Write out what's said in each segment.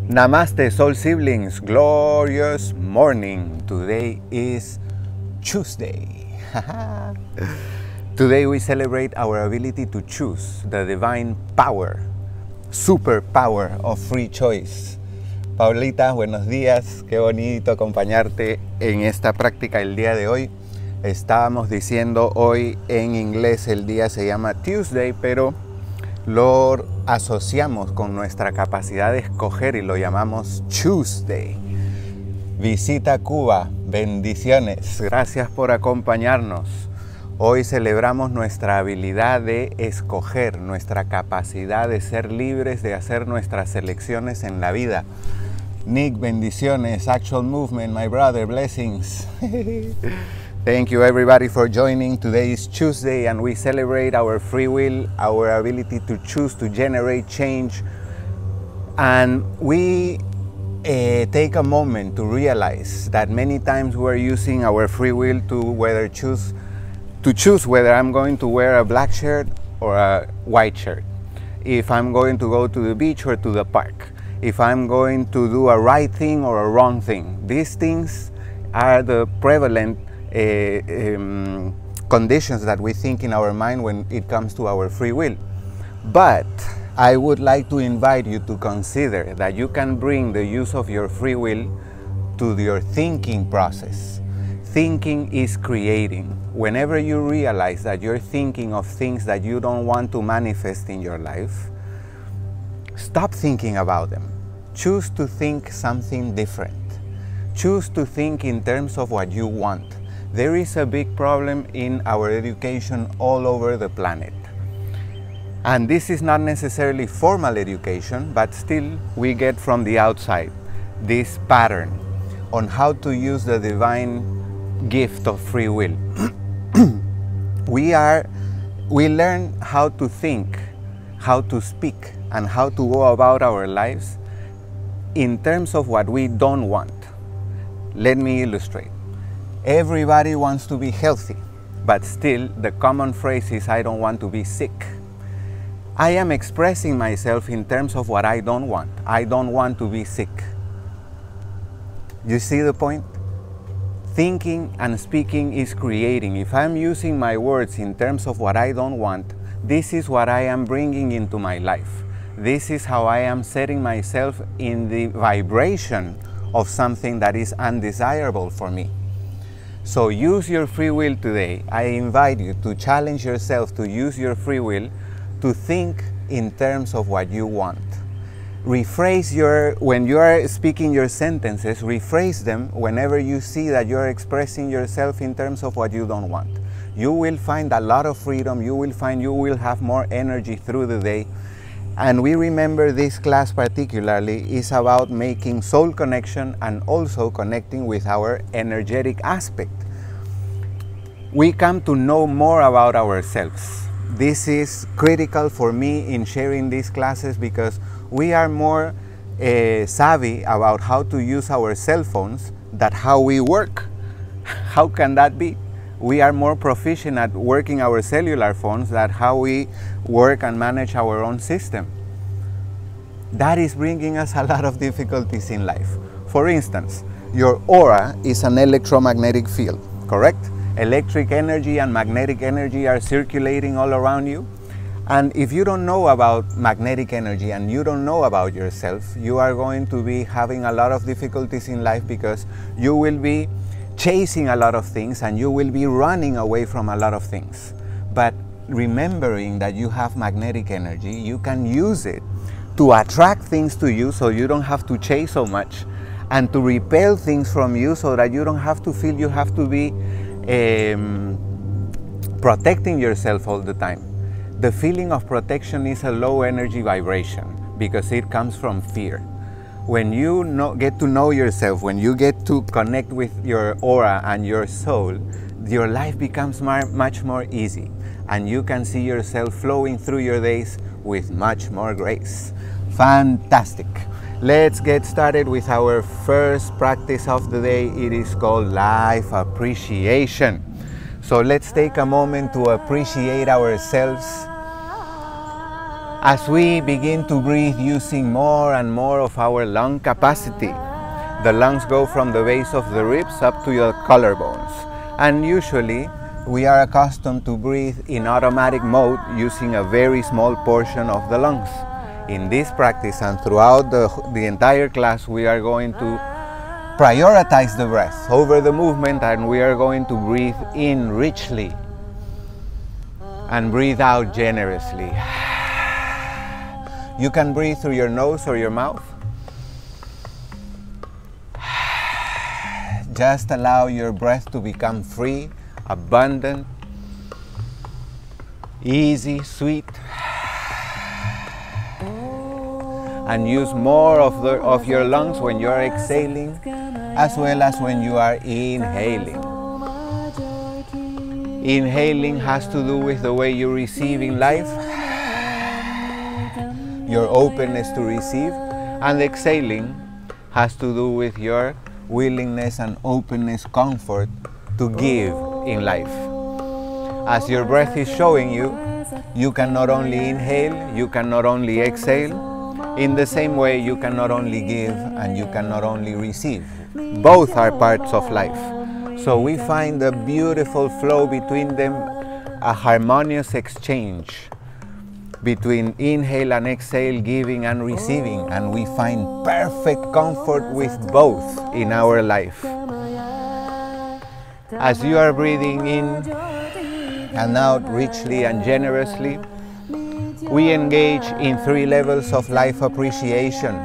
Namaste, soul siblings, glorious morning. Today is Chooseday. Today we celebrate our ability to choose, the divine power, superpower of free choice. Paulita, buenos días, qué bonito acompañarte en esta práctica el día de hoy. Estábamos diciendo hoy en inglés el día se llama Tuesday, pero lo asociamos con nuestra capacidad de escoger y lo llamamos Chooseday. Visita Cuba, bendiciones, gracias por acompañarnos. Hoy celebramos nuestra habilidad de escoger, nuestra capacidad de ser libres, de hacer nuestras elecciones en la vida. Nick, bendiciones, Actual Movement, my brother, blessings. Thank you everybody for joining. Today is Tuesday and we celebrate our free will, our ability to choose, to generate change. And we take a moment to realize that many times we're using our free will to choose whether I'm going to wear a black shirt or a white shirt, if I'm going to go to the beach or to the park, if I'm going to do a right thing or a wrong thing. These things are the prevalent conditions that we think in our mind when it comes to our free will. But I would like to invite you to consider that you can bring the use of your free will to your thinking process. Thinking is creating. Whenever you realize that you're thinking of things that you don't want to manifest in your life, stop thinking about them. Choose to think something different. Choose to think in terms of what you want. There is a big problem in our education all over the planet. And this is not necessarily formal education, but still we get from the outside this pattern on how to use the divine gift of free will. We learn how to think, how to speak, and how to go about our lives in terms of what we don't want. Let me illustrate. Everybody wants to be healthy, but still the common phrase is, I don't want to be sick. I am expressing myself in terms of what I don't want. I don't want to be sick. You see the point? Thinking and speaking is creating. If I'm using my words in terms of what I don't want, this is what I am bringing into my life. This is how I am setting myself in the vibration of something that is undesirable for me. So use your free will today. I invite you to challenge yourself to use your free will to think in terms of what you want. When you are speaking your sentences, rephrase them whenever you see that you're expressing yourself in terms of what you don't want. You will find a lot of freedom. You will find you will have more energy through the day. And we remember this class particularly is about making soul connection and also connecting with our energetic aspect. We come to know more about ourselves. This is critical for me in sharing these classes because we are more savvy about how to use our cell phones than how we work. How can that be? We are more proficient at working our cellular phones than how we work and manage our own system. That is bringing us a lot of difficulties in life. For instance, your aura is an electromagnetic field, correct? Electric energy and magnetic energy are circulating all around you. And if you don't know about magnetic energy and you don't know about yourself, you are going to be having a lot of difficulties in life because you will be chasing a lot of things and you will be running away from a lot of things. But remembering that you have magnetic energy, you can use it to attract things to you so you don't have to chase so much, and to repel things from you so that you don't have to feel you have to be protecting yourself all the time. The feeling of protection is a low energy vibration because it comes from fear. When you get to know yourself, when you get to connect with your aura and your soul, your life becomes much more easy and you can see yourself flowing through your days with much more grace. Fantastic. Let's get started with our first practice of the day. It is called life appreciation. So let's take a moment to appreciate ourselves As we begin to breathe using more and more of our lung capacity, the lungs go from the base of the ribs up to your collarbones. And usually, we are accustomed to breathe in automatic mode using a very small portion of the lungs. In this practice and throughout the entire class, we are going to prioritize the breath over the movement, and we are going to breathe in richly and breathe out generously. You can breathe through your nose or your mouth. Just allow your breath to become free, abundant, easy, sweet. And use more of your lungs when you are exhaling, as well as when you are inhaling. Inhaling has to do with the way you're receiving life, your openness to receive, and exhaling has to do with your willingness and openness, comfort to give in life. As your breath is showing you, you can not only inhale, you can not only exhale. In the same way, you can not only give and you can not only receive. Both are parts of life. So we find a beautiful flow between them, a harmonious exchange between inhale and exhale, giving and receiving, and we find perfect comfort with both in our life. As you are breathing in and out richly and generously, we engage in 3 levels of life appreciation.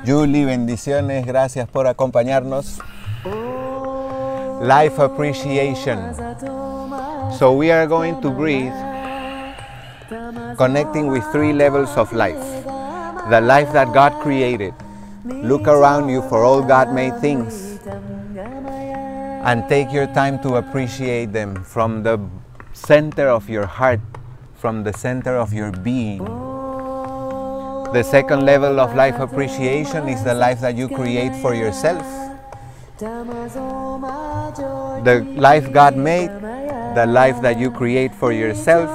Julie, bendiciones, gracias por acompañarnos. Life appreciation. So we are going to breathe connecting with 3 levels of life. The life that God created. Look around you for all God-made things and take your time to appreciate them from the center of your heart, from the center of your being. The second level of life appreciation is the life that you create for yourself. The life God made, the life that you create for yourself.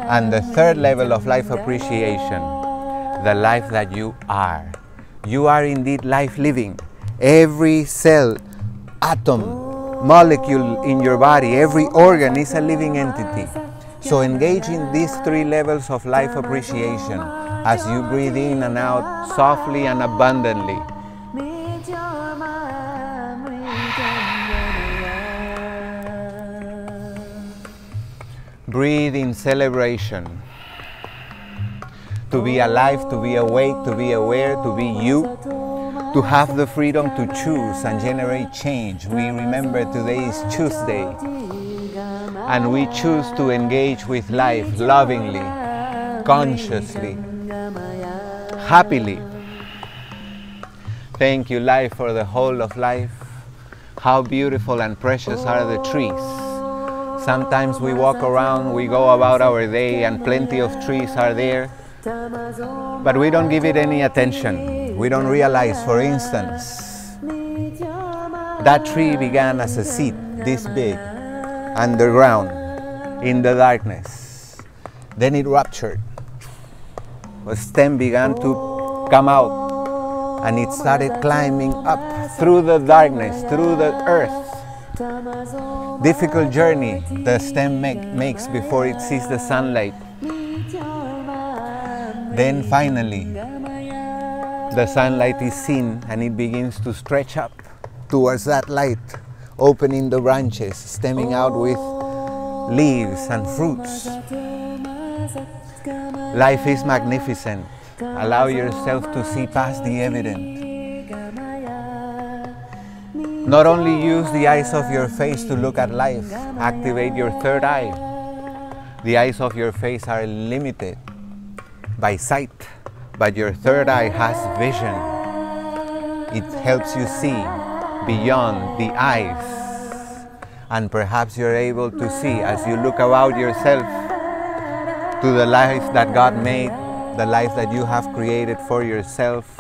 And the third level of life appreciation, the life that you are. You are indeed life living. Every cell, atom, molecule in your body, every organ is a living entity. So engage in these 3 levels of life appreciation as you breathe in and out softly and abundantly. Breathe in celebration. To be alive, to be awake, to be aware, to be you, to have the freedom to choose and generate change. We remember today is Chooseday, and we choose to engage with life lovingly, consciously, happily. Thank you, life, for the whole of life. How beautiful and precious are the trees. Sometimes we walk around, we go about our day, and plenty of trees are there, but we don't give it any attention. We don't realize, for instance, that tree began as a seed this big, underground, in the darkness. Then it ruptured. A stem began to come out, and it started climbing up through the darkness, through the earth. Difficult journey the stem makes before it sees the sunlight. Then finally, the sunlight is seen and it begins to stretch up towards that light, opening the branches, stemming out with leaves and fruits. Life is magnificent. Allow yourself to see past the evident. Not only use the eyes of your face to look at life, activate your third eye. The eyes of your face are limited by sight, but your third eye has vision. It helps you see beyond the eyes, and perhaps you're able to see as you look about yourself to the life that God made, the life that you have created for yourself,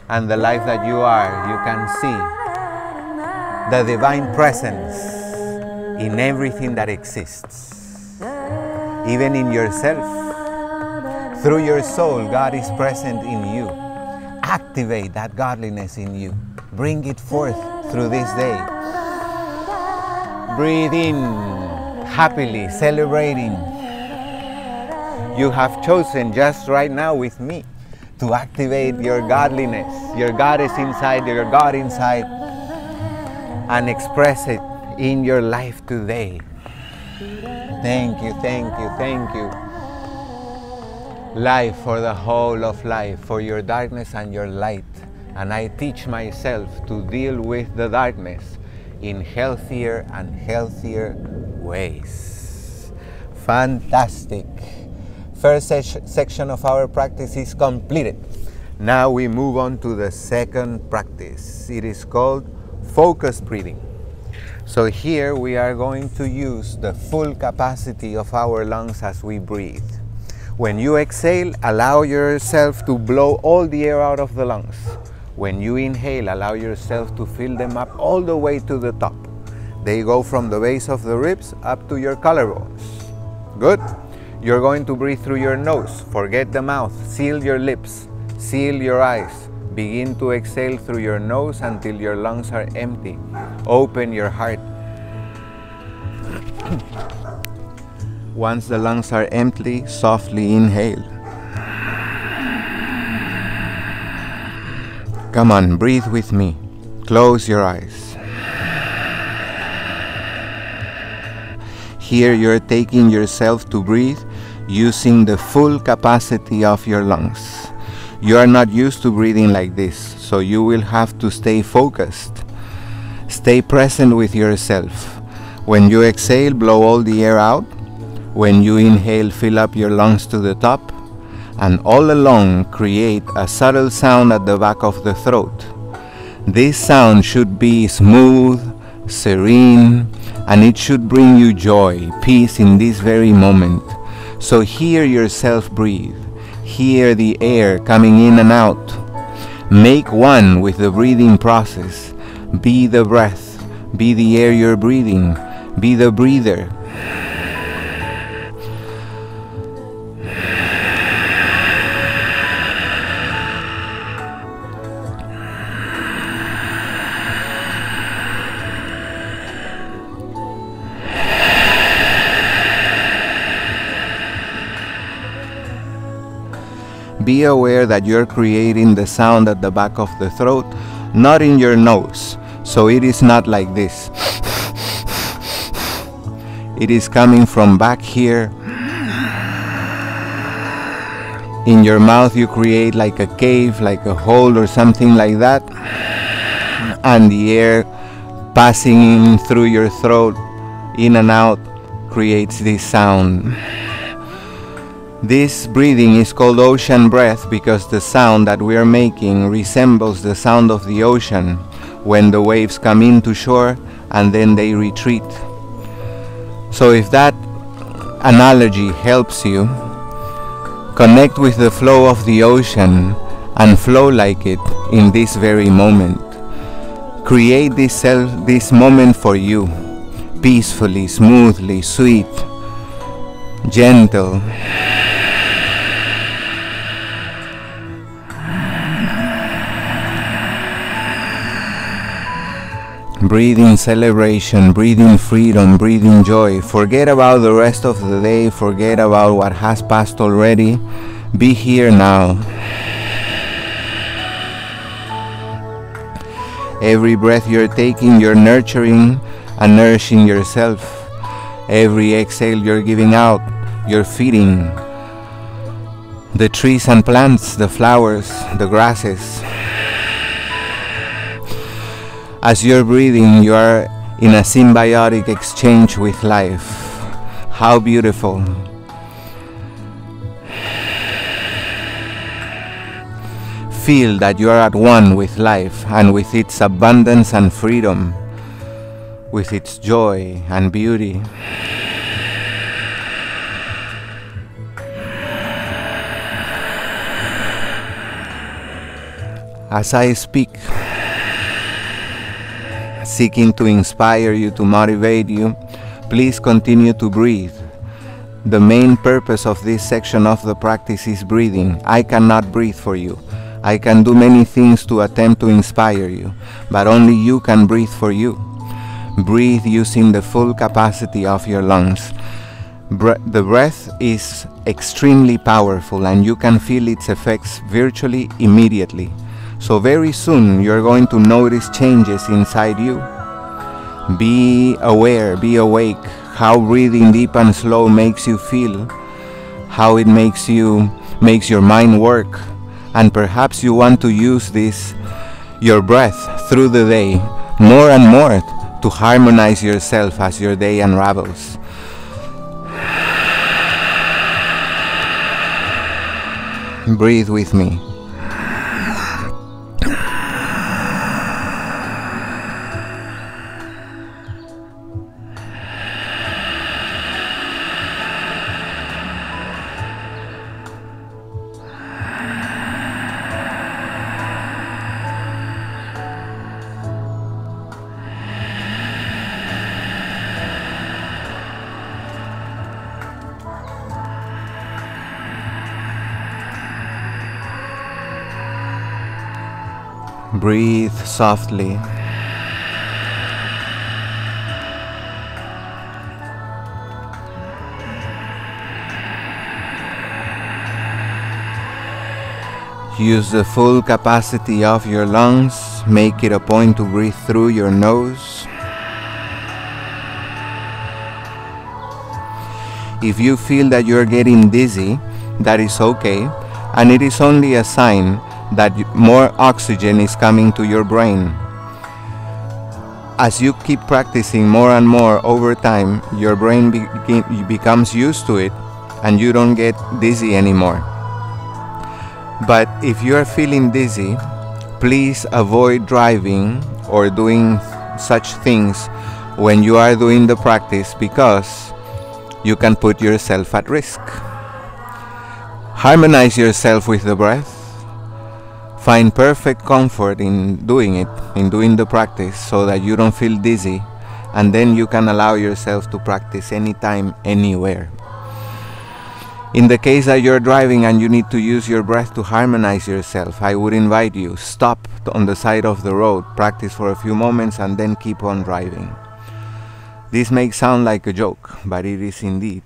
and the life that you are. You can see the divine presence in everything that exists, even in yourself. Through your soul, God is present in you. Activate that godliness in you. Bring it forth through this day. Breathe in, happily, celebrating. You have chosen just right now with me to activate your godliness, your goddess inside, your God inside, and express it in your life today. Thank you, thank you, thank you. Life for the whole of life, for your darkness and your light. And I teach myself to deal with the darkness in healthier and healthier ways. Fantastic. First section of our practice is completed. Now we move on to the second practice. It is called focused breathing. So here we are going to use the full capacity of our lungs as we breathe. When you exhale, allow yourself to blow all the air out of the lungs. When you inhale, allow yourself to fill them up all the way to the top. They go from the base of the ribs up to your collarbones. Good. You're going to breathe through your nose. Forget the mouth. Seal your lips. Seal your eyes. Begin to exhale through your nose until your lungs are empty. Open your heart. Once the lungs are empty, softly inhale. Come on, breathe with me. Close your eyes. Here you're taking yourself to breathe using the full capacity of your lungs. You are not used to breathing like this, so you will have to stay focused. Stay present with yourself. When you exhale, blow all the air out. When you inhale, fill up your lungs to the top. And all along, create a subtle sound at the back of the throat. This sound should be smooth, serene, and it should bring you joy, peace in this very moment. So hear yourself breathe. Hear the air coming in and out. Make one with the breathing process. Be the breath. Be the air you're breathing. Be the breather. Be aware that you're creating the sound at the back of the throat, not in your nose. So it is not like this. It is coming from back here. In your mouth you create like a cave, like a hole or something like that. And the air passing in through your throat, in and out, creates this sound. This breathing is called ocean breath because the sound that we are making resembles the sound of the ocean when the waves come into shore and then they retreat. So if that analogy helps you, connect with the flow of the ocean and flow like it in this very moment. Create this moment for you, peacefully, smoothly, sweet, gentle. Breathe in celebration, breathe in freedom, breathe in joy. Forget about the rest of the day, forget about what has passed already. Be here now. Every breath you're taking, you're nurturing and nourishing yourself. Every exhale you're giving out, you're feeding the trees and plants, the flowers, the grasses. As you're breathing, you are in a symbiotic exchange with life. How beautiful. Feel that you are at one with life and with its abundance and freedom, with its joy and beauty. As I speak, seeking to inspire you, to motivate you, please continue to breathe. The main purpose of this section of the practice is breathing. I cannot breathe for you. I can do many things to attempt to inspire you, but only you can breathe for you. Breathe using the full capacity of your lungs. The breath is extremely powerful and you can feel its effects virtually immediately. So very soon you're going to notice changes inside you. Be aware, be awake, how breathing deep and slow makes you feel, how it makes your mind work, and perhaps you want to use your breath through the day more and more to harmonize yourself as your day unravels. Breathe with me. Breathe softly. Use the full capacity of your lungs. Make it a point to breathe through your nose. If you feel that you're getting dizzy, that is okay, and it is only a sign that more oxygen is coming to your brain. As you keep practicing more and more over time, your brain becomes used to it and you don't get dizzy anymore. But if you are feeling dizzy, please avoid driving or doing such things when you are doing the practice, because you can put yourself at risk. Harmonize yourself with the breath. Find perfect comfort in doing it, in doing the practice, so that you don't feel dizzy, and then you can allow yourself to practice anytime, anywhere. In the case that you're driving and you need to use your breath to harmonize yourself, I would invite you, stop on the side of the road, practice for a few moments, and then keep on driving. This may sound like a joke, but it is indeed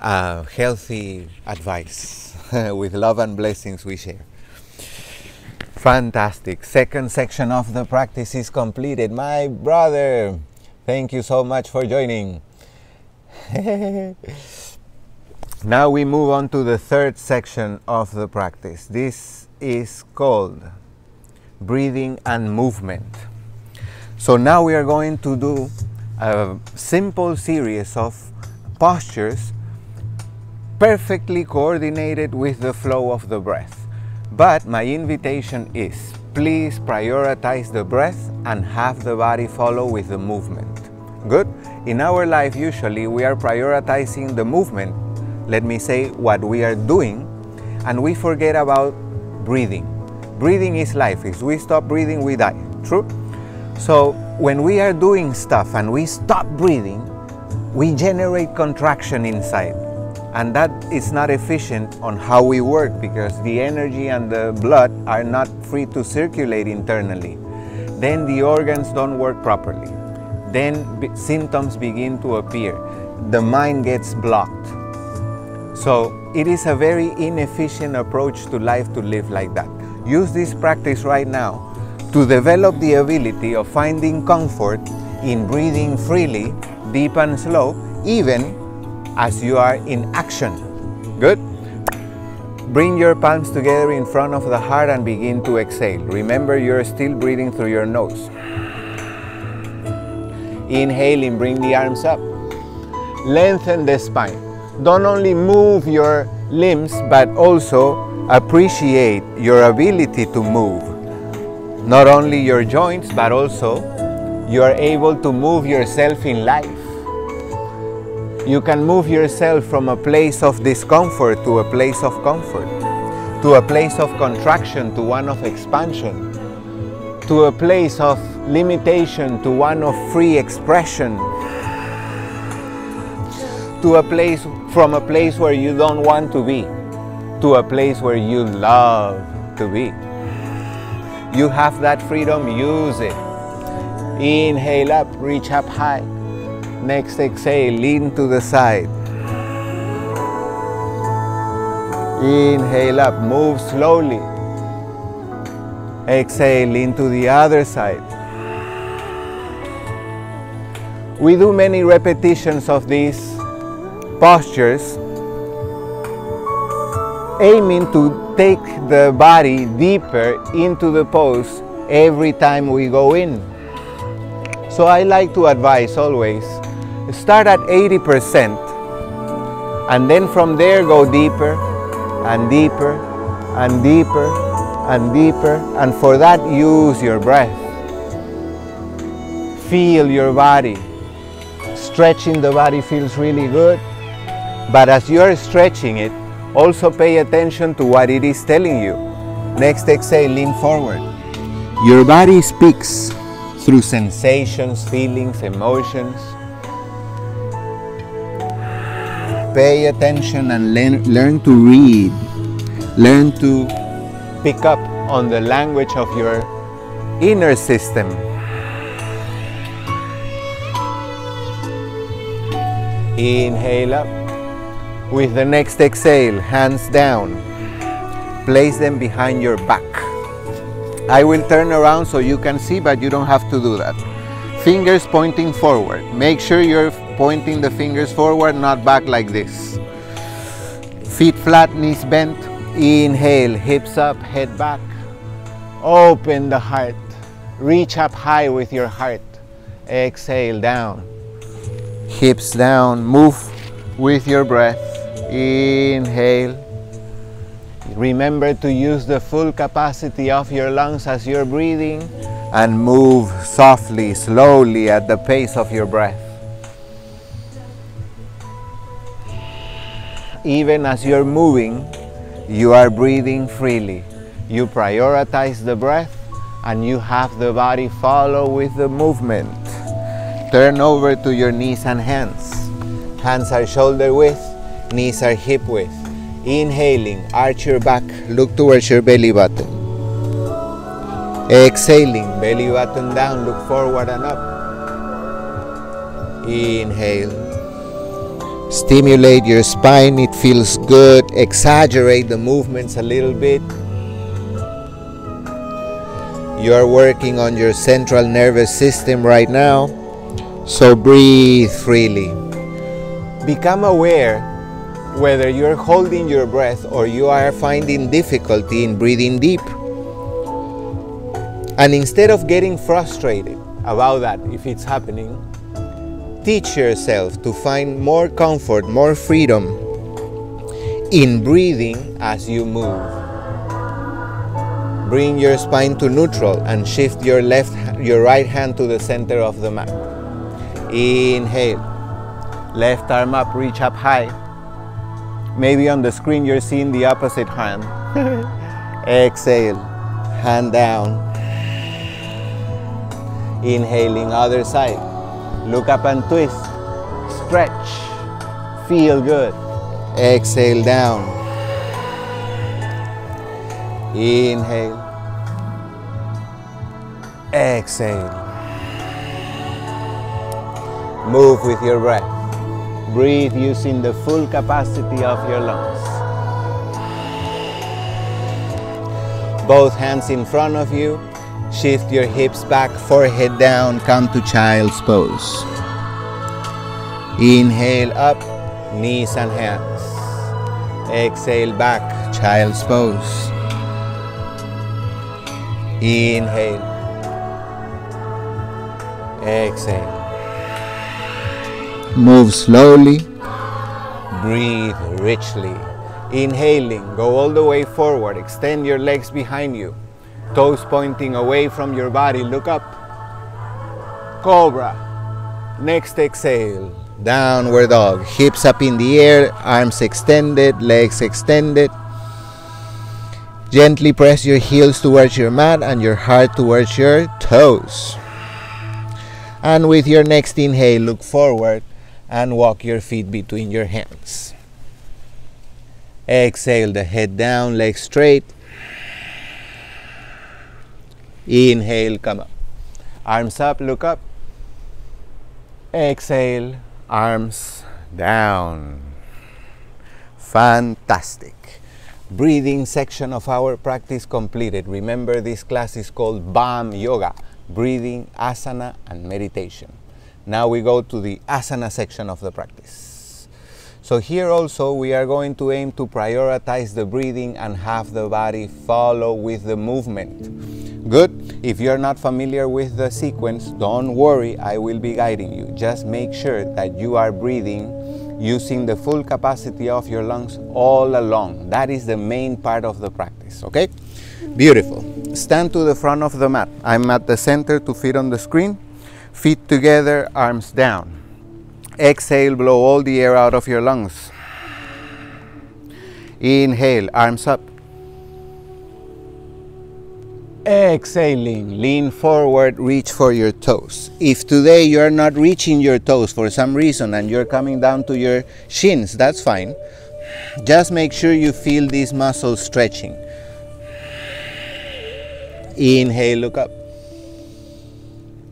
healthy advice. With love and blessings we share. Fantastic. Second section of the practice is completed. My brother, thank you so much for joining. Now we move on to the third section of the practice. This is called breathing and movement. So now we are going to do a simple series of postures perfectly coordinated with the flow of the breath. But my invitation is, please prioritize the breath and have the body follow with the movement. Good? In our life, usually we are prioritizing the movement, let me say what we are doing, and we forget about breathing. Breathing is life. If we stop breathing, we die. True? So when we are doing stuff and we stop breathing, we generate contraction inside. And that is not efficient on how we work, because the energy and the blood are not free to circulate internally. Then the organs don't work properly. Then symptoms begin to appear. The mind gets blocked. So it is a very inefficient approach to life to live like that. Use this practice right now to develop the ability of finding comfort in breathing freely, deep and slow, even as you are in action. Good? Bring your palms together in front of the heart and begin to exhale. Remember, you're still breathing through your nose. Inhaling, bring the arms up. Lengthen the spine. Don't only move your limbs, but also appreciate your ability to move. Not only your joints, but also you are able to move yourself in life. You can move yourself from a place of discomfort to a place of comfort, to a place of contraction to one of expansion, to a place of limitation to one of free expression, to a place, from a place where you don't want to be, to a place where you love to be. You have that freedom, use it. Inhale up, reach up high. Next exhale, lean to the side. Inhale up, move slowly. Exhale, lean to the other side. We do many repetitions of these postures, aiming to take the body deeper into the pose every time we go in. So I like to advise always, start at 80% and then from there go deeper and deeper and deeper and deeper, and for that use your breath. Feel your body. Stretching the body feels really good, but as you're stretching it, also pay attention to what it is telling you. Next exhale, lean forward. Your body speaks through sensations, feelings, emotions. Pay attention and learn to read. Learn to pick up on the language of your inner system. Inhale up. With the next exhale, hands down. Place them behind your back. I will turn around so you can see, but you don't have to do that. Fingers pointing forward. Make sure you're pointing the fingers forward, not back like this. Feet flat, knees bent. Inhale, hips up, head back. Open the heart. Reach up high with your heart. Exhale, down. Hips down. Move with your breath. Inhale. Remember to use the full capacity of your lungs as you're breathing, and move softly, slowly at the pace of your breath. Even as you're moving, you are breathing freely. You prioritize the breath and you have the body follow with the movement. Turn over to your knees and hands. Hands are shoulder width, knees are hip width. Inhaling, arch your back, look towards your belly button. Exhaling, belly button down, look forward and up. Inhale. Stimulate your spine, it feels good. Exaggerate the movements a little bit. You are working on your central nervous system right now, so breathe freely. Become aware whether you're holding your breath or you are finding difficulty in breathing deep. And instead of getting frustrated about that, if it's happening, teach yourself to find more comfort, more freedom in breathing as you move. Bring your spine to neutral and shift your right hand to the center of the mat. Inhale. Left arm up, reach up high. Maybe on the screen you're seeing the opposite hand. Exhale, hand down. Inhaling, other side. Look up and twist. Stretch. Feel good. Exhale, down. Inhale. Exhale. Move with your breath. Breathe using the full capacity of your lungs. Both hands in front of you. Shift your hips back, forehead down, come to child's pose. Inhale up, knees and hands. Exhale back, child's pose. Inhale. Exhale. Move slowly. Breathe richly. Inhaling, go all the way forward. Extend your legs behind you. Toes pointing away from your body. Look up. Cobra. Next exhale. Downward dog. Hips up in the air. Arms extended. Legs extended. Gently press your heels towards your mat and your heart towards your toes. And with your next inhale, look forward. and walk your feet between your hands. Exhale, the head down, legs straight. Inhale, come up. Arms up, look up. Exhale, arms down. Fantastic. Breathing section of our practice completed. Remember, this class is called BAM Yoga, breathing, asana, and meditation. Now we go to the asana section of the practice. So here also we are going to aim to prioritize the breathing and have the body follow with the movement. Good. If you're not familiar with the sequence, don't worry, I will be guiding you. Just make sure that you are breathing using the full capacity of your lungs all along. That is the main part of the practice, okay? Beautiful. Stand to the front of the mat. I'm at the center to fit on the screen. Feet together, arms down. Exhale, blow all the air out of your lungs. Inhale, arms up. Exhaling, lean forward, reach for your toes. If today you are not reaching your toes for some reason and you're coming down to your shins, that's fine. Just make sure you feel these muscles stretching. Inhale, look up.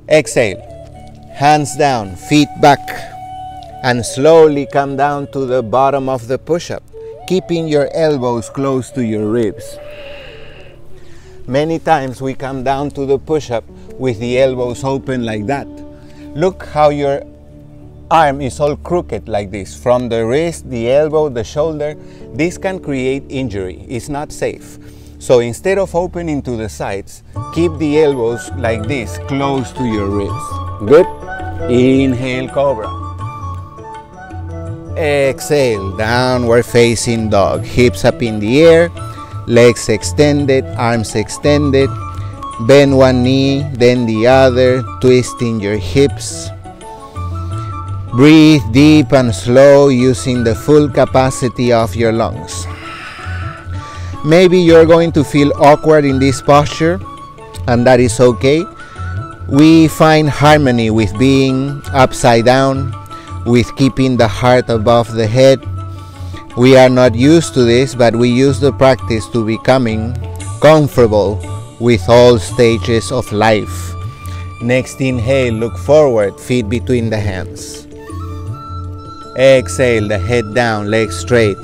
Exhale, hands down, feet back, and slowly come down to the bottom of the push-up, keeping your elbows close to your ribs. Many times we come down to the push-up with the elbows open like that. Look how your arm is all crooked like this, from the wrist, the elbow, the shoulder. This can create injury. It's not safe. So instead of opening to the sides, keep the elbows like this, close to your ribs. Good. Inhale, cobra. Exhale, downward facing dog. Hips up in the air. Legs extended, arms extended. Bend one knee, then the other, twisting your hips. Breathe deep and slow using the full capacity of your lungs. Maybe you're going to feel awkward in this posture, and that is okay. We find harmony with being upside down, with keeping the heart above the head. We are not used to this, but we use the practice to becoming comfortable with all stages of life. Next inhale, look forward, feet between the hands. Exhale, the head down, legs straight.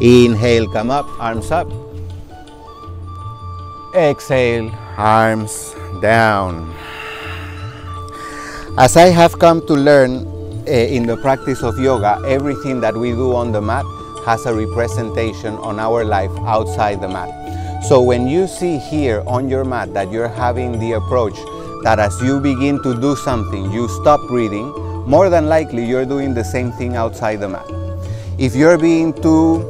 Inhale, come up, arms up. Exhale, arms down. As I have come to learn in the practice of yoga, everything that we do on the mat has a representation on our life outside the mat. So when you see here on your mat that you're having the approach that as you begin to do something, you stop breathing, more than likely you're doing the same thing outside the mat. If you're being too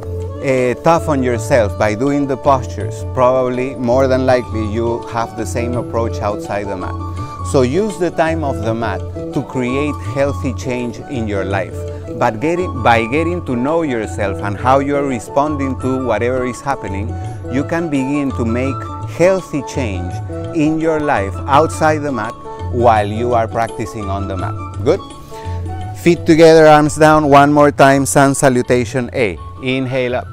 tough on yourself by doing the postures, probably more than likely you have the same approach outside the mat. So use the time of the mat to create healthy change in your life. But by getting to know yourself and how you're responding to whatever is happening, you can begin to make healthy change in your life outside the mat while you are practicing on the mat. Good? Feet together, arms down. One more time, sun salutation A. Inhale up.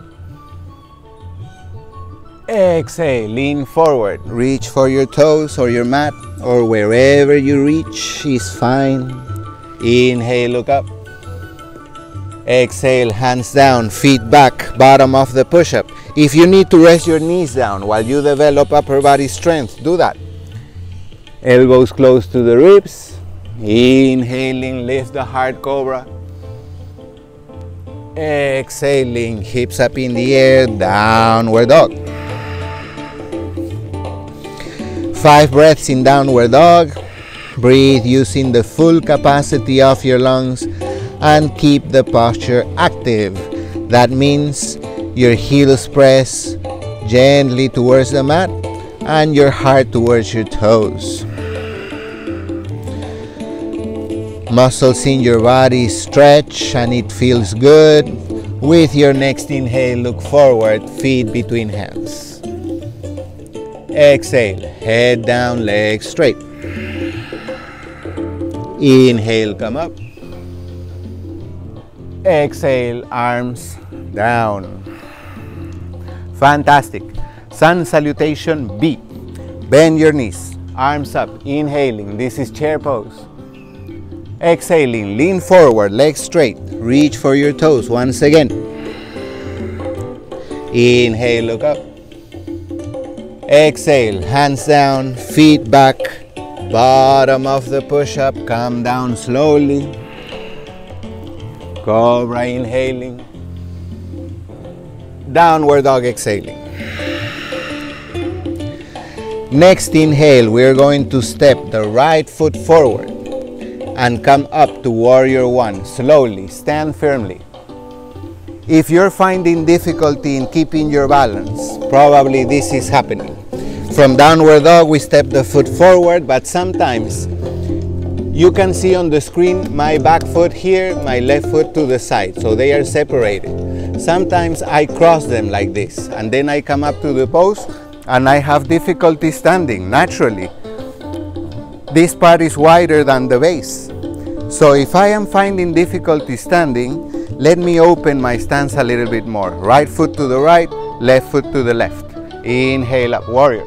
Exhale, lean forward. Reach for your toes or your mat, or wherever you reach is fine. Inhale, look up. Exhale, hands down, feet back, bottom of the push-up. If you need to rest your knees down while you develop upper body strength, do that. Elbows close to the ribs. Inhaling, lift the heart, cobra. Exhaling, hips up in the air, downward dog. 5 breaths in downward dog. Breathe using the full capacity of your lungs and keep the posture active. That means your heels press gently towards the mat and your heart towards your toes. Muscles in your body stretch and it feels good. With your next inhale, look forward, feet between hands. Exhale, head down, legs straight. Inhale, come up. Exhale, arms down. Fantastic. Sun salutation B. Bend your knees, arms up, inhaling. This is chair pose. Exhaling, lean forward, legs straight. Reach for your toes once again. Inhale, look up. Exhale, hands down, feet back. Bottom of the push-up, come down slowly. Cobra, inhaling. Downward dog, exhaling. Next inhale, we're going to step the right foot forward and come up to warrior one. Slowly, stand firmly. If you're finding difficulty in keeping your balance, probably this is happening. From downward dog, we step the foot forward, but sometimes you can see on the screen my back foot here, my left foot to the side, so they are separated. Sometimes I cross them like this, and then I come up to the pose, and I have difficulty standing naturally. This part is wider than the base. So if I am finding difficulty standing, let me open my stance a little bit more. Right foot to the right, left foot to the left. Inhale up, warrior.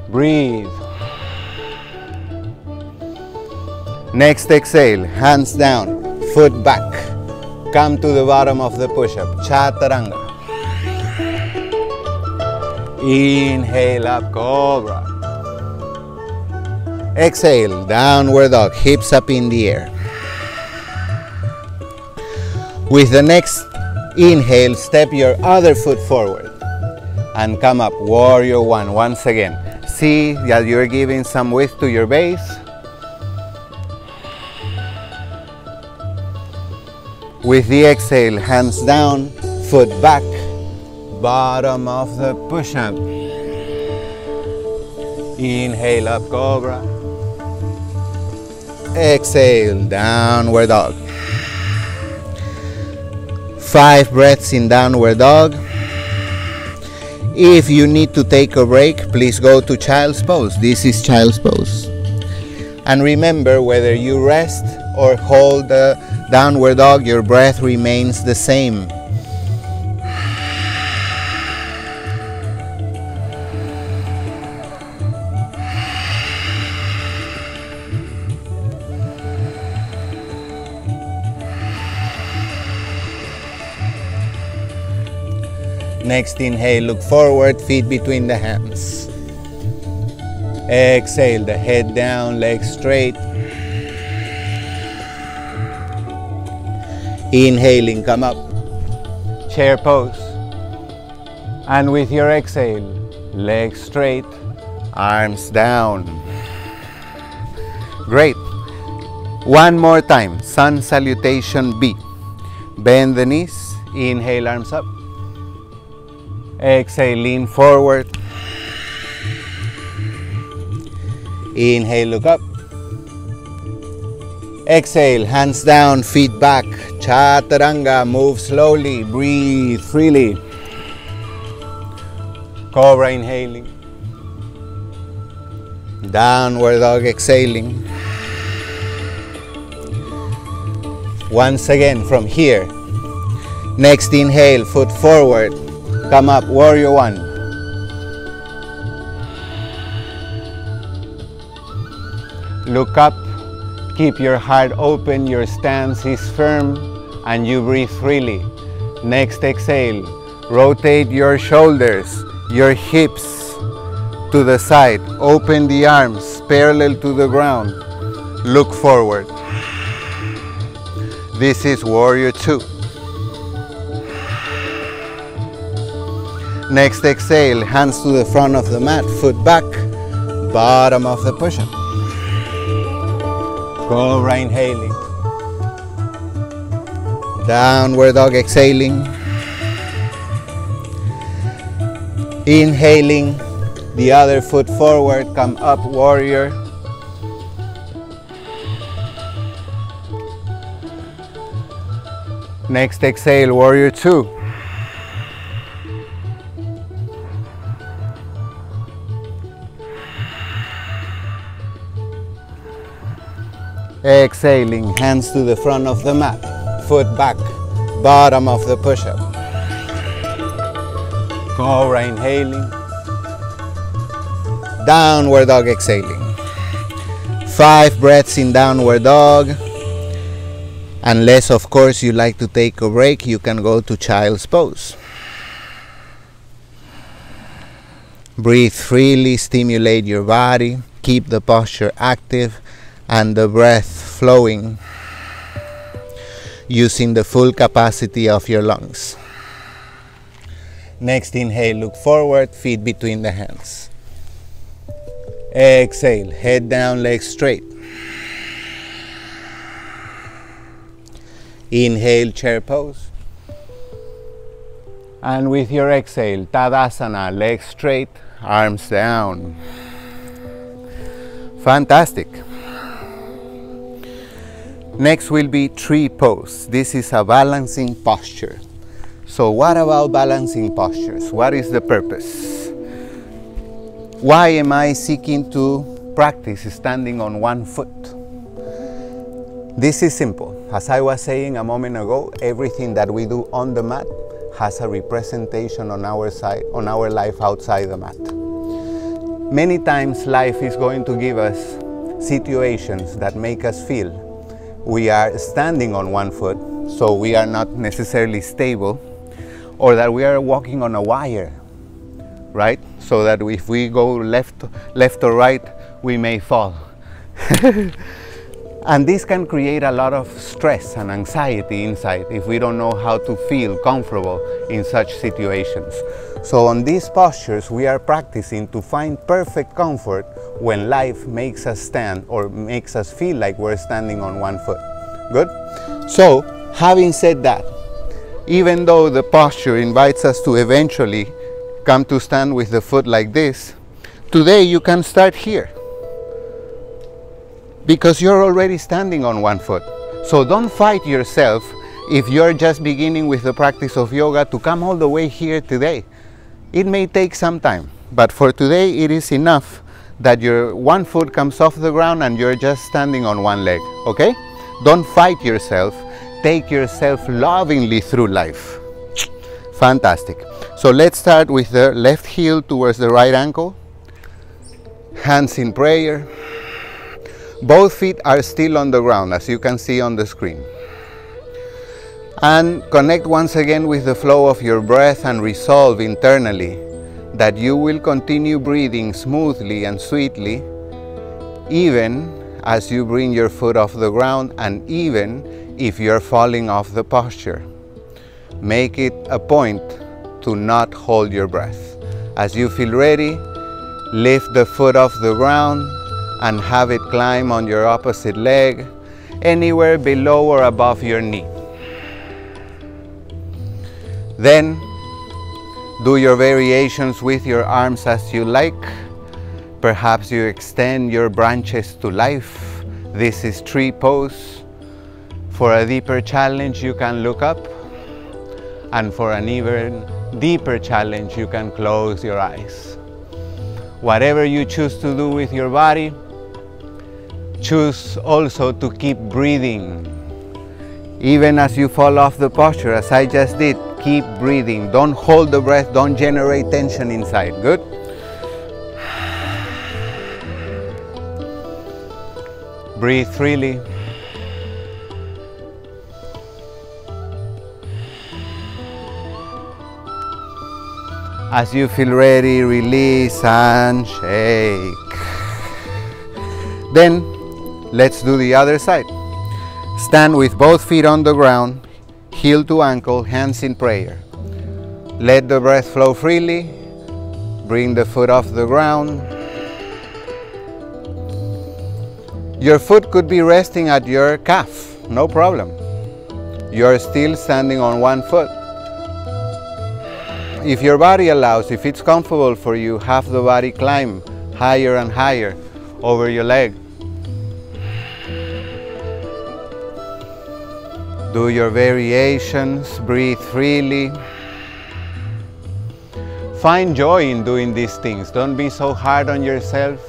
Breathe. Next exhale, hands down, foot back. Come to the bottom of the push-up, chaturanga. Inhale up, cobra. Exhale, downward dog, hips up in the air. With the next inhale, step your other foot forward and come up, warrior one, once again. See that you're giving some width to your base. With the exhale, hands down, foot back, bottom of the push-up. Inhale up, cobra. Exhale, downward dog. 5 breaths in downward dog. If you need to take a break, please go to child's pose. This is child's pose. And remember, whether you rest or hold the downward dog, your breath remains the same. Next inhale, look forward, feet between the hands. Exhale, the head down, legs straight. Inhaling, come up, chair pose. And with your exhale, legs straight, arms down. Great. One more time, sun salutation B. Bend the knees, inhale, arms up. Exhale, lean forward. Inhale, look up. Exhale, hands down, feet back. Chaturanga, move slowly, breathe freely. Cobra, inhaling. Downward dog, exhaling. Once again from here. Next inhale, foot forward. Come up, warrior one. Look up, keep your heart open, your stance is firm, and you breathe freely. Next exhale, rotate your shoulders, your hips to the side. Open the arms parallel to the ground. Look forward. This is warrior two. Next exhale, hands to the front of the mat, foot back, bottom of the push-up. Cobra, inhaling. Downward dog, exhaling. Inhaling, the other foot forward, come up, warrior. Next exhale, warrior two. Exhaling, hands to the front of the mat, foot back, bottom of the push-up. Cobra inhaling, downward dog exhaling. 5 breaths in downward dog. Unless, of course, you like to take a break, you can go to child's pose. Breathe freely, stimulate your body, keep the posture active and the breath flowing using the full capacity of your lungs. Next inhale, look forward, feet between the hands. Exhale, head down, legs straight. Inhale, chair pose. And with your exhale, Tadasana, legs straight, arms down. Fantastic. Next will be tree pose. This is a balancing posture. So what about balancing postures? What is the purpose? Why am I seeking to practice standing on one foot? This is simple. As I was saying a moment ago, everything that we do on the mat has a representation on our side, on our life outside the mat. Many times life is going to give us situations that make us feel we are standing on one foot, so we are not necessarily stable, or that we are walking on a wire, right? So that if we go left or right, we may fall. And this can create a lot of stress and anxiety inside if we don't know how to feel comfortable in such situations. So on these postures, we are practicing to find perfect comfort when life makes us stand or makes us feel like we're standing on one foot. Good? So, having said that, even though the posture invites us to eventually come to stand with the foot like this, today you can start here, because you're already standing on one foot. So don't fight yourself if you're just beginning with the practice of yoga to come all the way here today. It may take some time, but for today it is enough that your one foot comes off the ground and you're just standing on one leg, okay? Don't fight yourself. Take yourself lovingly through life. Fantastic. So let's start with the left heel towards the right ankle. Hands in prayer. Both feet are still on the ground, as you can see on the screen. And connect once again with the flow of your breath and resolve internally that you will continue breathing smoothly and sweetly, even as you bring your foot off the ground and even if you're falling off the posture. Make it a point to not hold your breath. As you feel ready, lift the foot off the ground and have it climb on your opposite leg, anywhere below or above your knee. Then do your variations with your arms as you like. Perhaps you extend your branches to life. This is tree pose. For a deeper challenge, you can look up. And for an even deeper challenge, you can close your eyes. Whatever you choose to do with your body, choose also to keep breathing. Even as you fall off the posture, as I just did, keep breathing. Don't hold the breath, don't generate tension inside. Good? Breathe freely. As you feel ready, release and shake. Then, let's do the other side. Stand with both feet on the ground, heel to ankle, hands in prayer. Let the breath flow freely. Bring the foot off the ground. Your foot could be resting at your calf, no problem. You're still standing on one foot. If your body allows, if it's comfortable for you, have the body climb higher and higher over your leg. Do your variations, breathe freely. Find joy in doing these things. Don't be so hard on yourself.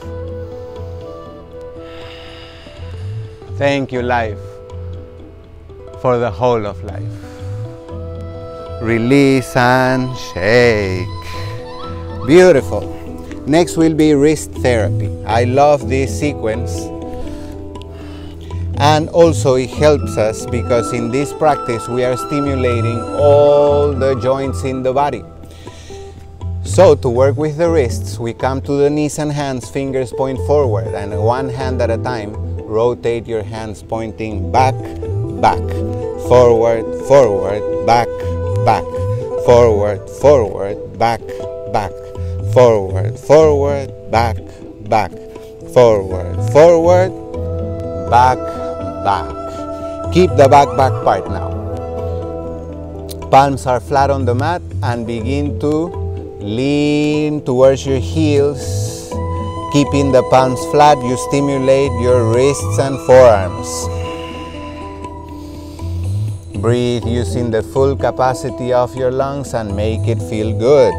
Thank you, life, for the whole of life. Release and shake. Beautiful. Next will be wrist therapy. I love this sequence. And also it helps us because in this practice we are stimulating all the joints in the body. So to work with the wrists, we come to the knees and hands, fingers point forward, and one hand at a time, rotate your hands pointing back, back, forward, forward, back, back, forward, forward, back, back, forward, forward, back, back, forward, forward, back, back. Keep the back part now. Palms are flat on the mat and begin to lean towards your heels. Keeping the palms flat, you stimulate your wrists and forearms. Breathe using the full capacity of your lungs and make it feel good.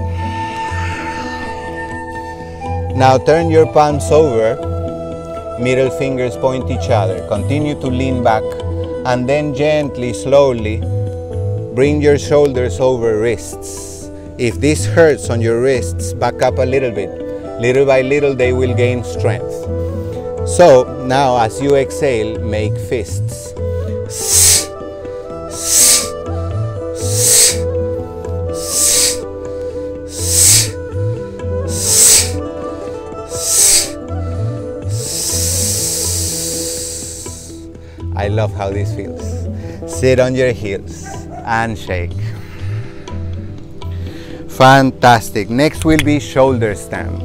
Now turn your palms over, middle fingers point each other. Continue to lean back and then gently, slowly bring your shoulders over wrists. If this hurts on your wrists, back up a little bit. Little by little they will gain strength. So now as you exhale, make fists. I love how this feels. Sit on your heels and shake. Fantastic. Next will be shoulder stand.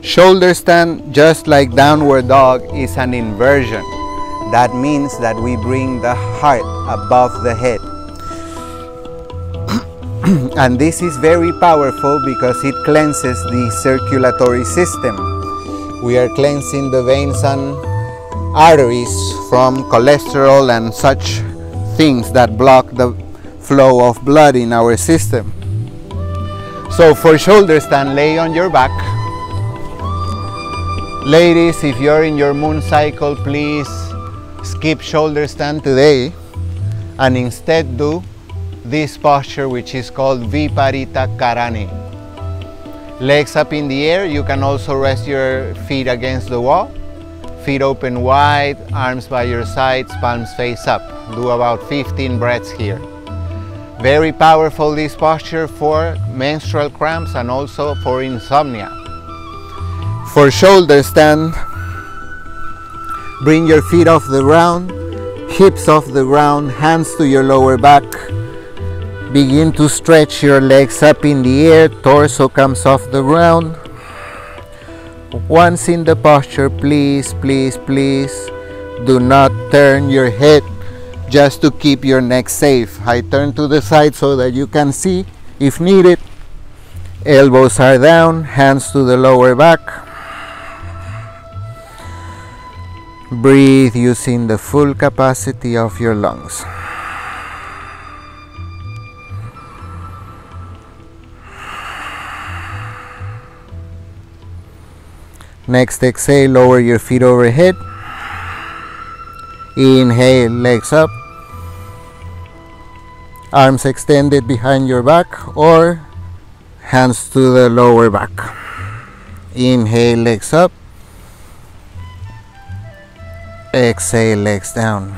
Shoulder stand, just like downward dog, is an inversion. That means that we bring the heart above the head. And this is very powerful because it cleanses the circulatory system. We are cleansing the veins and arteries from cholesterol and such things that block the flow of blood in our system. So for shoulder stand, lay on your back. Ladies, if you're in your moon cycle, please skip shoulder stand today and instead do this posture, which is called Viparita Karani. Legs up in the air. You can also rest your feet against the wall. Feet open wide, arms by your sides, palms face up. Do about 15 breaths here. Very powerful, this posture, for menstrual cramps and also for insomnia. For shoulder stand, bring your feet off the ground, hips off the ground, hands to your lower back. Begin to stretch your legs up in the air, torso comes off the ground. Once in the posture, please, please, please do not turn your head, just to keep your neck safe. I turn to the side so that you can see if needed. Elbows are down, hands to the lower back. Breathe using the full capacity of your lungs. Next exhale, lower your feet overhead. Inhale, legs up. Arms extended behind your back or hands to the lower back. Inhale, legs up. Exhale, legs down.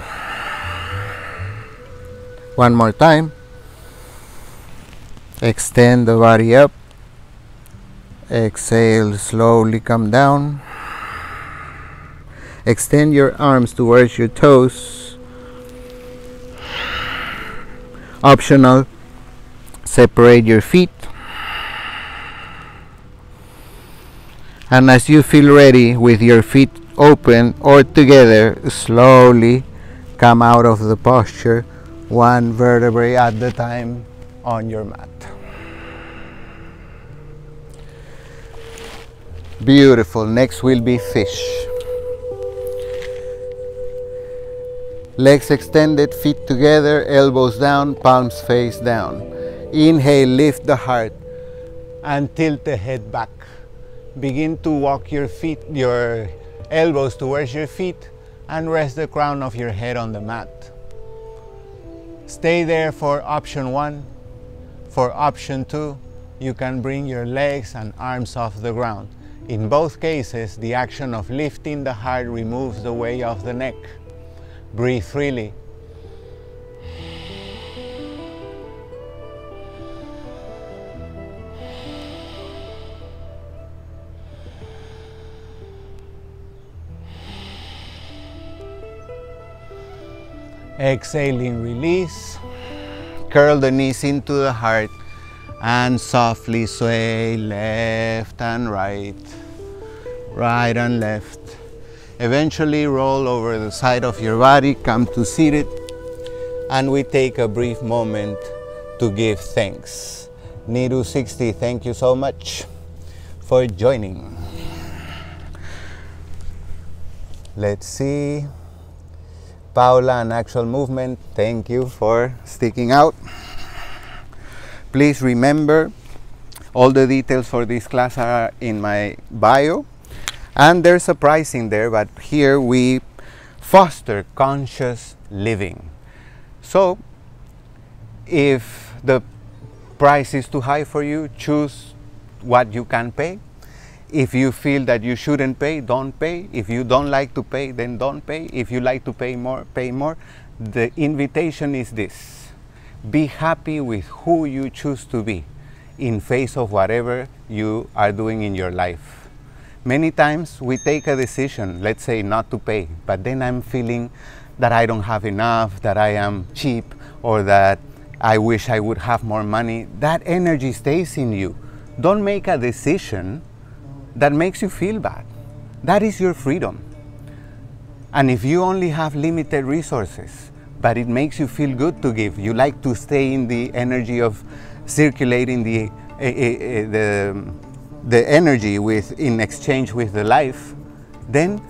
One more time. Extend the body up. Exhale, slowly come down. Extend your arms towards your toes. Optional, separate your feet. And as you feel ready, with your feet open or together, slowly come out of the posture, one vertebrae at a time on your mat. Beautiful. Next will be fish. Legs extended, feet together, elbows down, palms face down. Inhale, lift the heart and tilt the head back. Begin to walk your elbows towards your feet, and rest the crown of your head on the mat. Stay there for option 1. For option 2, you can bring your legs and arms off the ground. In both cases, the action of lifting the heart removes the weight of the neck. Breathe freely. Exhaling, release. Curl the knees into the heart and softly sway left and right, right and left. Eventually roll over the side of your body, come to seated, and we take a brief moment to give thanks. Niru60, thank you so much for joining. Let's see. Paula and Actual Movement, thank you for sticking out. Please remember, all the details for this class are in my bio, and there's a pricing there, but here we foster conscious living. So if the price is too high for you, choose what you can pay. If you feel that you shouldn't pay, don't pay. If you don't like to pay, then don't pay. If you like to pay more, pay more. The invitation is this: be happy with who you choose to be in face of whatever you are doing in your life. Many times we take a decision, let's say not to pay, but then I'm feeling that I don't have enough, that I am cheap, or that I wish I would have more money. That energy stays in you. Don't make a decision that makes you feel bad. That is your freedom. And if you only have limited resources, but it makes you feel good to give, you like to stay in the energy of circulating the energy in exchange with the life, then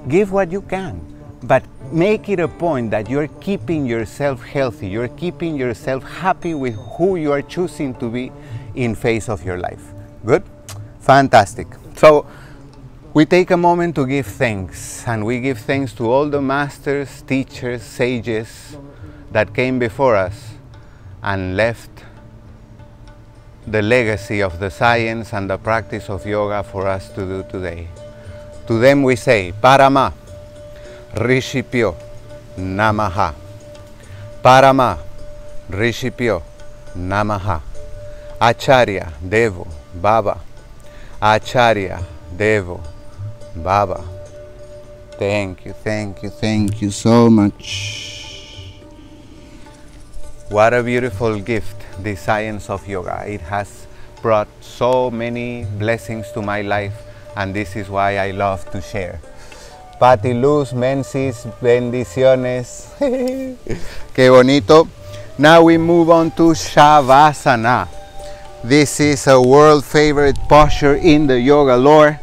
give what you can. But make it a point that you're keeping yourself healthy, you're keeping yourself happy with who you are choosing to be in face of your life. Good? Fantastic. So we take a moment to give thanks, and we give thanks to all the masters, teachers, sages that came before us and left the legacy of the science and the practice of yoga for us to do today. To them we say, Parama, Rishipyo, Namaha. Parama, Rishipyo, Namaha. Acharya, Devo, Baba. Acharya, Devo, Baba. Thank you, thank you, thank you so much. What a beautiful gift, the science of yoga. It has brought so many blessings to my life, and this is why I love to share. Pati Luz, Mensis, bendiciones. Qué bonito. Now we move on to Shavasana. This is a world favorite posture in the yoga lore.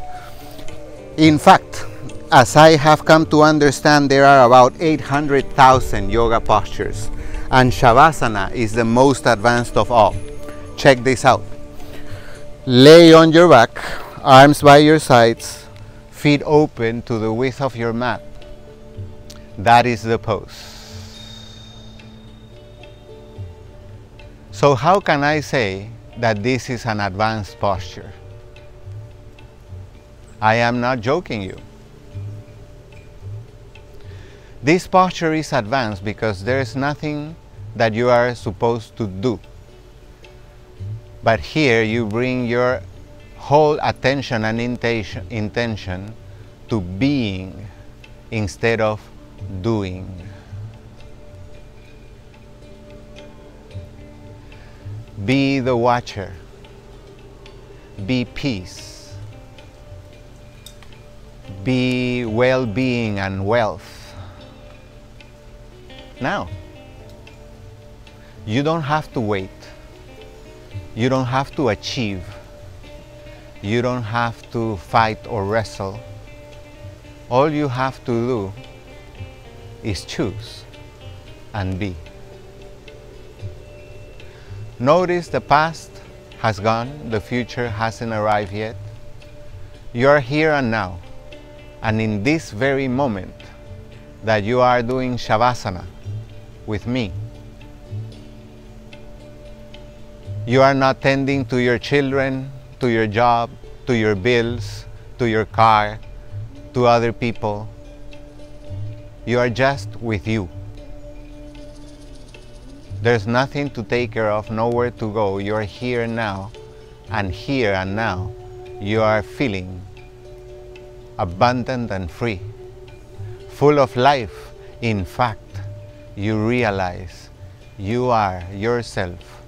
In fact, as I have come to understand, there are about 800,000 yoga postures, and Shavasana is the most advanced of all. Check this out. Lay on your back, arms by your sides, feet open to the width of your mat. That is the pose. So how can I say that this is an advanced posture? I am not joking you. This posture is advanced because there is nothing that you are supposed to do. But here you bring your whole attention and intention to being instead of doing. Be the watcher. Be peace. Be well-being and wealth. Now, you don't have to wait. You don't have to achieve. You don't have to fight or wrestle. All you have to do is choose and be. Notice the past has gone, the future hasn't arrived yet. You are here and now, and in this very moment, that you are doing Shavasana with me. You are not tending to your children, to your job, to your bills, to your car, to other people. You are just with you. There's nothing to take care of, nowhere to go. You are here now, and here and now you are feeling abundant and free, full of life. In fact, you realize you are yourself,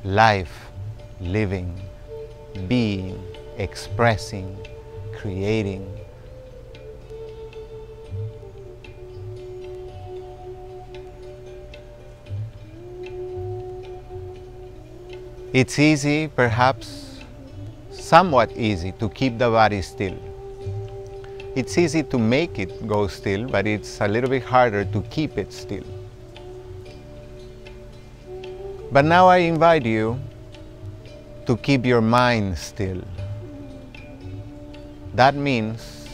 life, living, being, expressing, creating. It's easy, perhaps somewhat easy, to keep the body still. It's easy to make it go still, but it's a little bit harder to keep it still. But now I invite you to keep your mind still. That means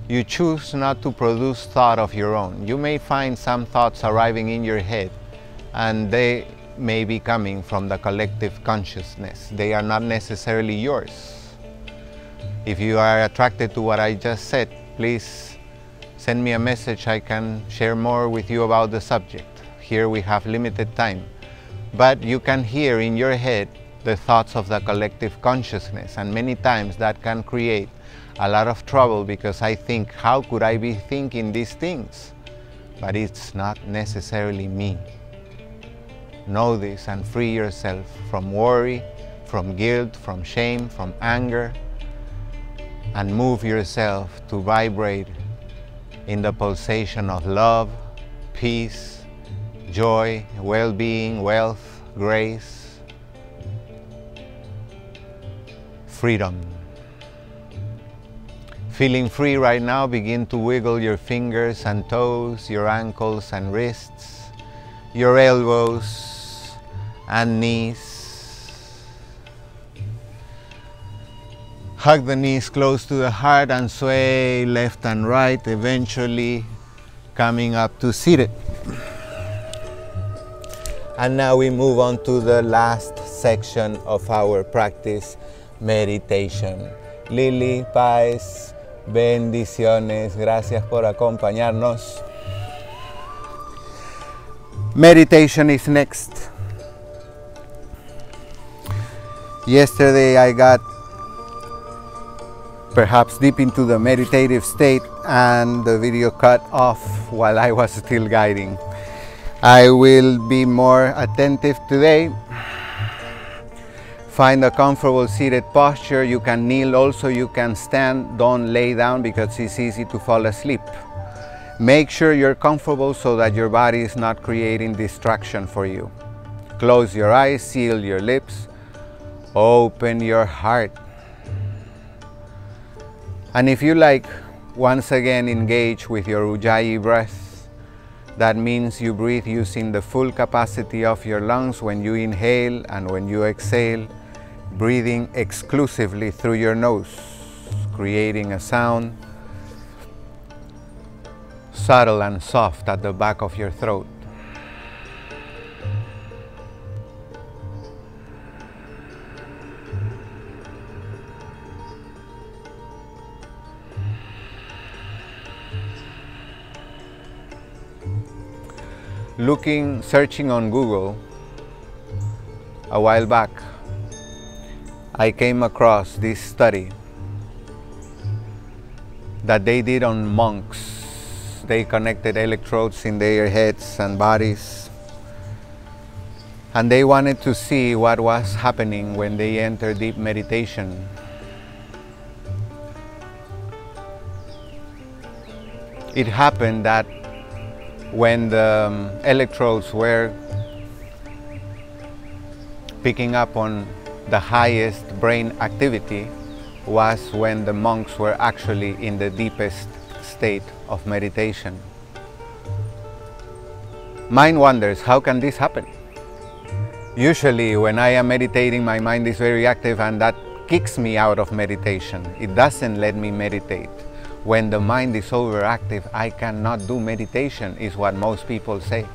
you choose not to produce thought of your own. You may find some thoughts arriving in your head, and they may be coming from the collective consciousness. They are not necessarily yours. If you are attracted to what I just said, please send me a message. I can share more with you about the subject. Here we have limited time. But you can hear in your head the thoughts of the collective consciousness, and many times that can create a lot of trouble, because I think, how could I be thinking these things? But it's not necessarily me. Know this and free yourself from worry, from guilt, from shame, from anger, and move yourself to vibrate in the pulsation of love, peace, joy, well-being, wealth, grace, freedom. Feeling free right now, begin to wiggle your fingers and toes, your ankles and wrists, your elbows and knees. Hug the knees close to the heart and sway left and right, eventually coming up to seated. And now we move on to the last section of our practice, meditation. Lili, paz, bendiciones, gracias por acompañarnos. Meditation is next. Yesterday I got perhaps deep into the meditative state and the video cut off while I was still guiding. I will be more attentive today. Find a comfortable seated posture. You can kneel also, you can stand. Don't lay down because it's easy to fall asleep. Make sure you're comfortable so that your body is not creating distraction for you. Close your eyes, seal your lips, open your heart. And if you like, once again engage with your Ujjayi breath. That means you breathe using the full capacity of your lungs when you inhale and when you exhale, breathing exclusively through your nose, creating a sound subtle and soft at the back of your throat. Searching on Google a while back, I came across this study that they did on monks. They connected electrodes in their heads and bodies, and they wanted to see what was happening when they entered deep meditation. It happened that when the electrodes were picking up on the highest brain activity was when the monks were actually in the deepest state of meditation. Mind wonders, how can this happen? Usually when I am meditating, my mind is very active and that kicks me out of meditation. It doesn't let me meditate. When the mind is overactive, I cannot do meditation, is what most people say.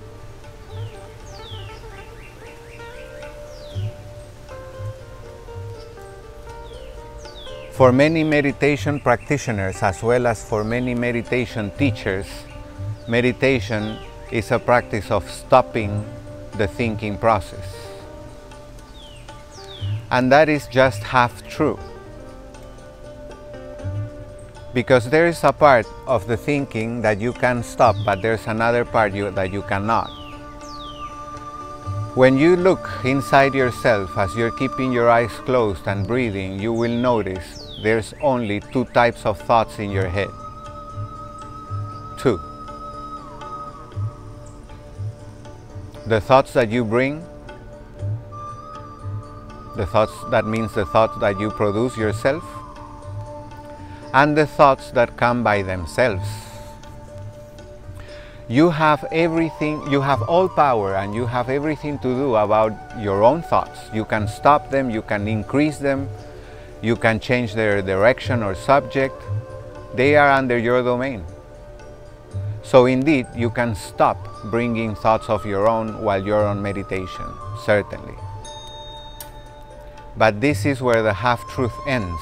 For many meditation practitioners, as well as for many meditation teachers, meditation is a practice of stopping the thinking process. And that is just half true. Because there is a part of the thinking that you can stop, but there's another part that you cannot. When you look inside yourself as you're keeping your eyes closed and breathing, you will notice there's only two types of thoughts in your head. Two. The thoughts that you bring, that means the thoughts that you produce yourself, and the thoughts that come by themselves. You have everything, you have all power, and you have everything to do about your own thoughts. You can stop them, you can increase them, you can change their direction or subject. They are under your domain. So indeed, you can stop bringing thoughts of your own while you're on meditation, certainly. But this is where the half-truth ends,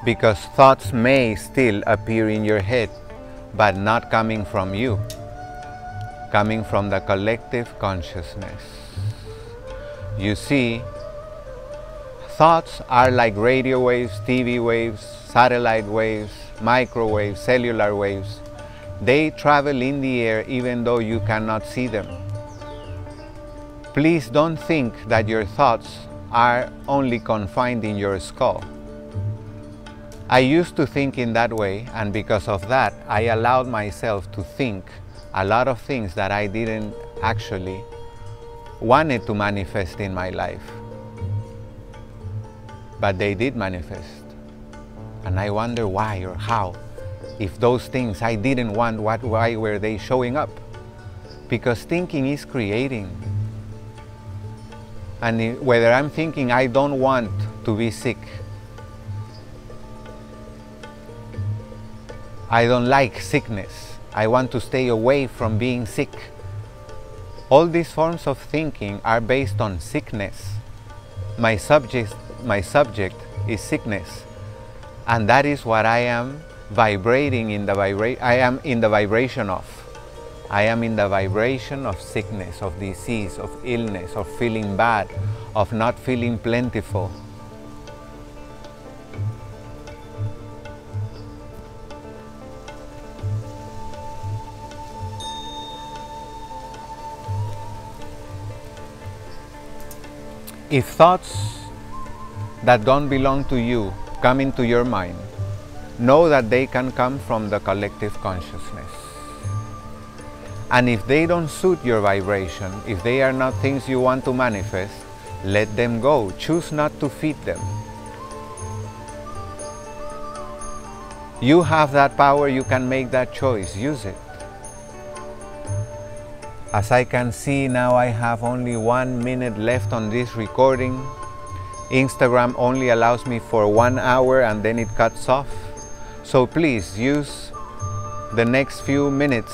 because thoughts may still appear in your head, but not coming from you, coming from the collective consciousness. You see, thoughts are like radio waves, TV waves, satellite waves, microwaves, cellular waves. They travel in the air even though you cannot see them. Please don't think that your thoughts are only confined in your skull. I used to think in that way, and because of that, I allowed myself to think a lot of things that I didn't actually wanted to manifest in my life. But they did manifest. And I wonder why or how. If those things I didn't want, why were they showing up? Because thinking is creating. And whether I'm thinking I don't want to be sick, I don't like sickness, I want to stay away from being sick. All these forms of thinking are based on sickness. My subject is sickness. And that is what I am vibrating in I am in the vibration of. I am in the vibration of sickness, of disease, of illness, of feeling bad, of not feeling plentiful. If thoughts that don't belong to you come into your mind, know that they can come from the collective consciousness. And if they don't suit your vibration, if they are not things you want to manifest, let them go. Choose not to feed them. You have that power, you can make that choice, use it. As I can see now, I have only 1 minute left on this recording. Instagram only allows me for 1 hour and then it cuts off. So please use the next few minutes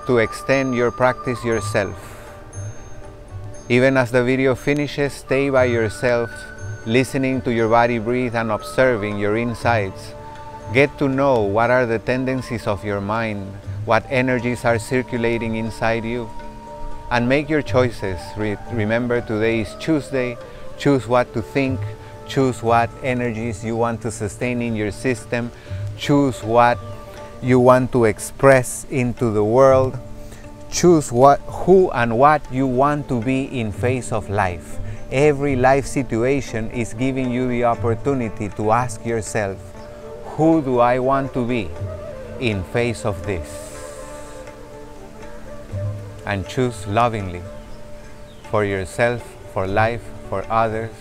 to extend your practice yourself. Even as the video finishes, stay by yourself, listening to your body breathe and observing your insides. Get to know what are the tendencies of your mind, what energies are circulating inside you, and make your choices. Remember, today is Tuesday. Choose what to think, choose what energies you want to sustain in your system, choose what you want to express into the world, choose who and what you want to be in face of life. Every life situation is giving you the opportunity to ask yourself, who do I want to be in face of this? And choose lovingly for yourself, for life, for others.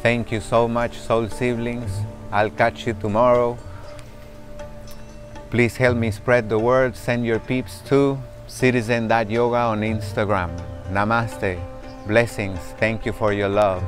Thank you so much, soul siblings. I'll catch you tomorrow. Please help me spread the word. Send your peeps to citizen.yoga on Instagram. Namaste. Blessings. Thank you for your love.